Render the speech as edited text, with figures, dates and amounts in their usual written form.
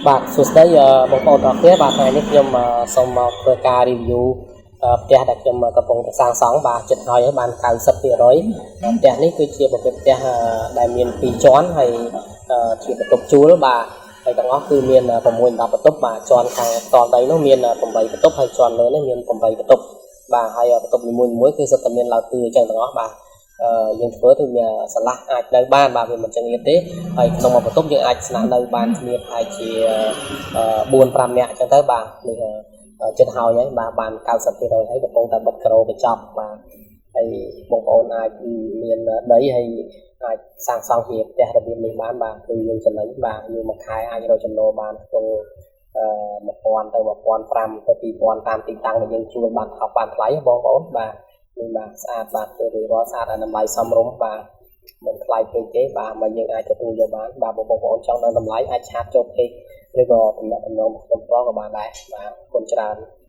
បាទសួស្តីបងប្អូនទាំងអស់គ្នាបាទថ្ងៃនេះខ្ញុំសូមមកធ្វើការ review ផ្ទះដែលខ្ញុំកំពុងតែសាងសង់បាទចិត្តហើយបាន 90% ផ្ទះនេះគឺជាប្រភេទផ្ទះដែលមាន2ជាន់ហើយជាបន្ទប់ជួលបាទហើយទាំងអស់គឺមាន6 10បន្ទប់បាទជាន់ខាងតដីនោះមាន8បន្ទប់ហើយជាន់លើនេះមាន8បន្ទប់បាទហើយបន្ទប់នីមួយៗគឺសុទ្ធតែមានឡើងទិអញ្ចឹងទាំងអស់បាទយើងធ្វើទៅមានឆ្លាស់អាចនៅបានបាទវាមិនចឹងទេហើយក្នុងមួយបន្ទប់យើងអាចស្នាក់នៅបានគ្នាប្រហែលជា4 5នាក់អញ្ចឹងទៅបាទនេះចិត្តហើយហើយបាទបាន 90% ហើយកំពុងតែបិទក្រូបញ្ចប់បាទហើយបងប្អូនអាចមានដីហើយអាចសាងសង់ជាផ្ទះរបៀបនេះបានបាទគឺយើងចំណេញបាទយើងមួយខែអាចរកចំណូលបានក្នុង1000ទៅ1500ទៅ2000តាមទីតាំងដែលយើងជួលបានថោកបានថ្លៃបងប្អូនបាទនេះបាទស្អាតបាទធ្វើរួចរាល់ស្អាតដល់តម្លៃសមរម្យបាទមិនថ្លៃពេកទេបាទមកយើងអាចទទួលយកបានបាទបងប្អូនចង់ដល់តម្លៃអាចឆាតចូលពេកឬក៏តំណែងខ្ញុំផ្ទាល់ក៏បានដែរបាទគុណច្រើន